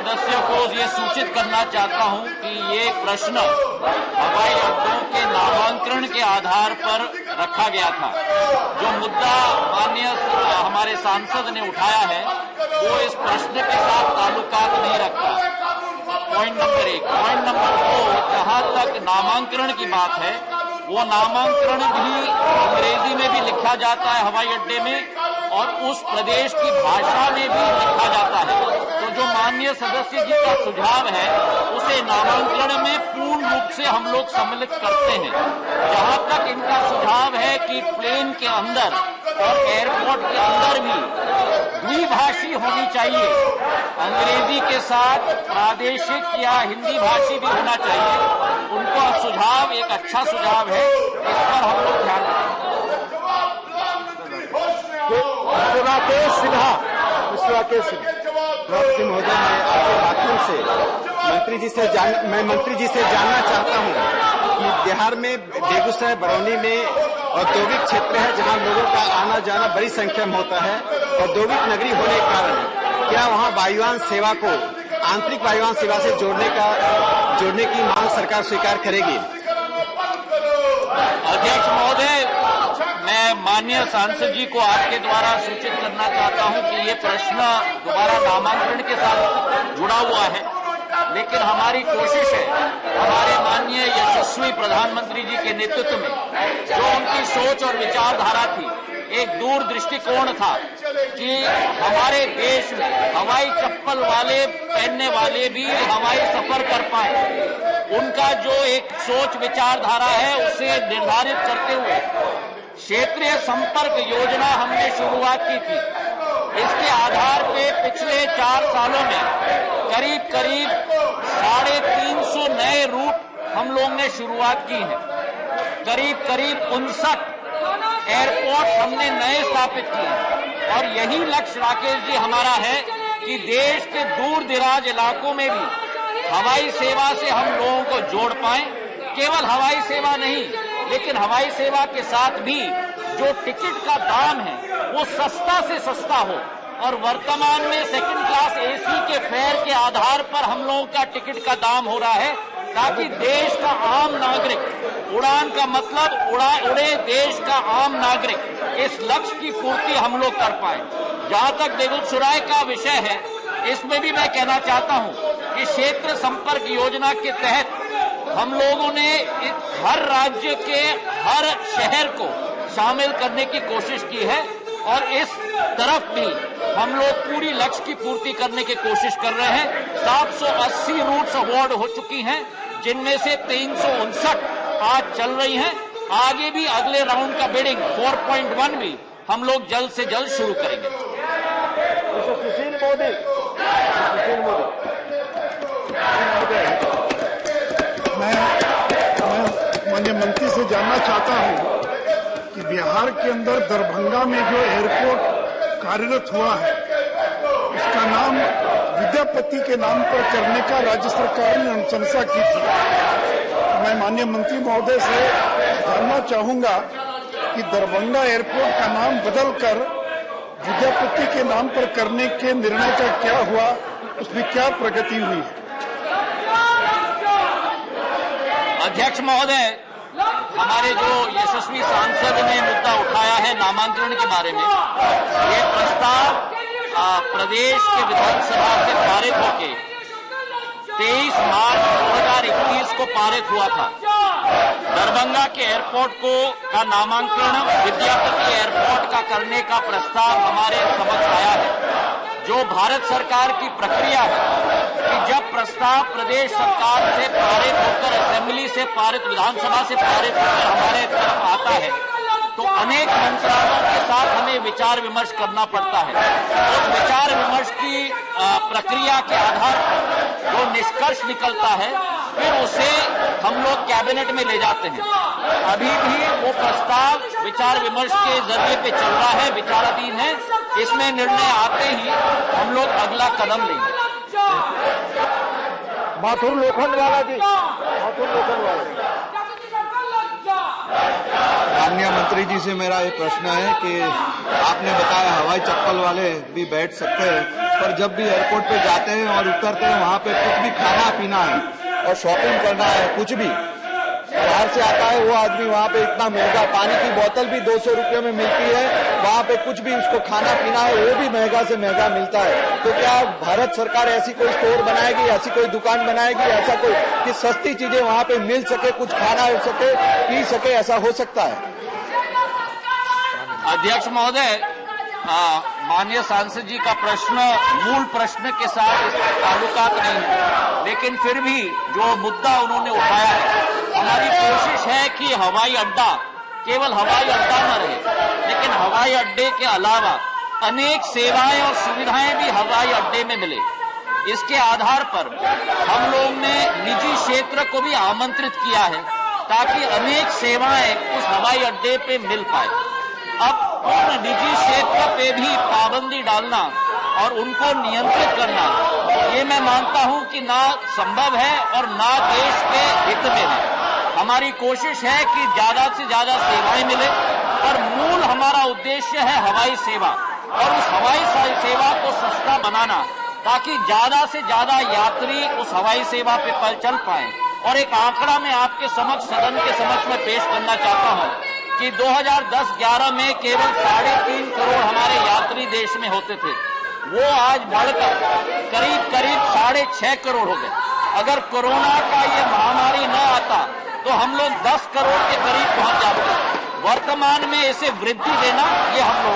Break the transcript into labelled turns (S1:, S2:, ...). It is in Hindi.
S1: सदस्यों को ये सूचित करना चाहता हूं कि ये प्रश्न हवाई अड्डों के नामांकन के आधार पर रखा गया था। जो मुद्दा माननीय हमारे सांसद ने उठाया है वो इस प्रश्न के साथ ताल्लुकात नहीं रखता। Point number 1। पॉइंट नंबर 2, जहां तक नामांकन की बात है, वो नामांकन भी अंग्रेजी में भी लिखा जाता है हवाई अड्डे में और उस प्रदेश की भाषा में भी लिखा जाता है। तो जो माननीय सदस्य जी का सुझाव है उसे नामांकन में पूर्ण रूप से हम लोग सम्मिलित करते हैं। जहां तक इनका सुझाव है कि प्लेन के अंदर और एयरपोर्ट के अंदर भी द्विभाषी होनी चाहिए, अंग्रेजी के साथ प्रादेशिक या हिंदी भाषी भी होना चाहिए, उनको सुझाव एक अच्छा सुझाव है, इस पर हम लोग ध्यान रखेंगे।
S2: राकेश सिन्हा महोदय, मैं आपके माध्यम से मैं मंत्री जी से जानना चाहता हूं कि बिहार में बेगूसराय बरौनी में औद्योगिक क्षेत्र है जहां लोगों का आना जाना बड़ी संख्या में होता है। औद्योगिक नगरी होने के कारण क्या वहां वायुयान सेवा को आंतरिक वायुयान सेवा से जोड़ने की मांग सरकार स्वीकार करेगी?
S1: अध्यक्ष महोदय, मैं माननीय सांसद जी को आपके द्वारा सूचित करना चाहता हूं कि ये प्रश्न दोबारा नामांकन के साथ जुड़ा हुआ है, लेकिन हमारी कोशिश है, हमारे माननीय यशस्वी प्रधानमंत्री जी के नेतृत्व में जो उनकी सोच और विचारधारा थी, एक दूर दृष्टिकोण था कि हमारे देश में हवाई चप्पल वाले पहनने वाले भी हवाई सफर कर पाए। उनका जो एक सोच विचारधारा है उसे निर्धारित करते हुए क्षेत्रीय संपर्क योजना हमने शुरुआत की थी। इसके आधार पे पिछले 4 सालों में करीब 350 नए रूट हम लोग ने शुरुआत की है। करीब 59 एयरपोर्ट हमने नए स्थापित किए और यही लक्ष्य राकेश जी हमारा है कि देश के दूर दराज इलाकों में भी हवाई सेवा से हम लोगों को जोड़ पाएं। केवल हवाई सेवा नहीं, लेकिन हवाई सेवा के साथ भी जो टिकट का दाम है वो सस्ता से सस्ता हो और वर्तमान में सेकंड क्लास एसी के फेयर के आधार पर हम लोगों का टिकट का दाम हो रहा है, ताकि देश का आम नागरिक, उड़ान का मतलब उड़े देश का आम नागरिक, इस लक्ष्य की पूर्ति हम लोग कर पाए। जहां तक बेगूसराय का विषय है, इसमें भी मैं कहना चाहता हूं कि क्षेत्र संपर्क योजना के तहत हम लोगों ने हर राज्य के हर शहर को शामिल करने की कोशिश की है और इस तरफ भी हम लोग पूरी लक्ष्य की पूर्ति करने की कोशिश कर रहे हैं। 780 रूट्स अवार्ड हो चुकी हैं, जिनमें से 359 आज चल रही हैं। आगे भी अगले राउंड का बिडिंग 4.1 भी हम लोग जल्द से जल्द शुरू करेंगे।
S2: सुशील मोदी
S3: मैं माननीय मंत्री से जानना चाहता हूं कि बिहार के अंदर दरभंगा में जो एयरपोर्ट कार्यरत हुआ है उसका नाम विद्यापति के नाम पर करने का राज्य सरकार ने अनुशंसा की थी। मैं माननीय मंत्री महोदय से जानना चाहूंगा कि दरभंगा एयरपोर्ट का नाम बदलकर विद्यापति के नाम पर करने के निर्णय का क्या हुआ, उसमें क्या प्रगति हुई है?
S1: अध्यक्ष महोदय, हमारे जो यशस्वी सांसद ने मुद्दा उठाया है नामांकन के बारे में, ये प्रस्ताव प्रदेश के विधानसभा से पारित होकर 23 मार्च 2021 को पारित हुआ था। दरभंगा के एयरपोर्ट का नामांकन विद्यापति एयरपोर्ट का करने का प्रस्ताव हमारे समक्ष आया है। जो भारत सरकार की प्रक्रिया है कि जब प्रस्ताव प्रदेश सरकार से पारित होकर असेंबली से पारित, विधानसभा से पारित होकर हमारे तरफ आता है तो अनेक मंत्रालयों के साथ हमें विचार विमर्श करना पड़ता है। उस विचार विमर्श की प्रक्रिया के आधार पर जो निष्कर्ष निकलता है फिर उसे हम लोग कैबिनेट में ले जाते हैं। अभी भी वो प्रस्ताव विचार विमर्श के जरिए पे चल रहा है, विचाराधीन है। इसमें निर्णय आते ही हम लोग अगला कदम लेंगे।
S2: माथुर लोखंडवाला जी, माथुर लोखंडवाला।
S4: माननीय मंत्री जी से मेरा ये प्रश्न है कि आपने बताया हवाई चप्पल वाले भी बैठ सकते हैं, पर जब भी एयरपोर्ट पे जाते हैं और उतरते हैं वहाँ पे कुछ भी खाना पीना है और शॉपिंग करना है, कुछ भी बाहर से आता है वो आदमी वहाँ पे इतना महंगा, पानी की बोतल भी 200 रुपये में मिलती है, वहाँ पे कुछ भी उसको खाना पीना है वो भी महंगा से महंगा मिलता है। तो क्या भारत सरकार ऐसी कोई स्टोर बनाएगी, ऐसी कोई दुकान बनाएगी, ऐसा कोई कि सस्ती चीजें वहाँ पे मिल सके, कुछ खाना हो सके, पी सके, ऐसा हो सकता है?
S1: अध्यक्ष महोदय, माननीय सांसद जी का प्रश्न मूल प्रश्न के साथ इसका ताल्लुकात नहीं है, लेकिन फिर भी जो मुद्दा उन्होंने उठाया है, हमारी कोशिश है कि हवाई अड्डा केवल हवाई अड्डा न रहे, लेकिन हवाई अड्डे के अलावा अनेक सेवाएं और सुविधाएं भी हवाई अड्डे में मिले। इसके आधार पर हम लोग ने निजी क्षेत्र को भी आमंत्रित किया है ताकि अनेक सेवाएं उस हवाई अड्डे पे मिल पाए। अब उन निजी क्षेत्र पे भी पाबंदी डालना और उनको नियंत्रित करना, ये मैं मानता हूं कि ना संभव है और ना देश के हित में है। हमारी कोशिश है कि ज्यादा से ज्यादा सेवाएं मिले और मूल हमारा उद्देश्य है हवाई सेवा, और उस हवाई सेवा को सस्ता बनाना ताकि ज्यादा से ज्यादा यात्री उस हवाई सेवा पे चल पाए। और एक आंकड़ा मैं आपके समक्ष, सदन के समक्ष में पेश करना चाहता हूं कि 2010-11 में केवल 3.5 करोड़ हमारे यात्री देश में होते थे, वो आज बढ़कर करीब 6.5 करोड़ हो गए। अगर कोरोना का ये महामारी न आता तो हम लोग 10 करोड़ के करीब पहुंच जाते। वर्तमान में इसे वृद्धि देना ये हम लोग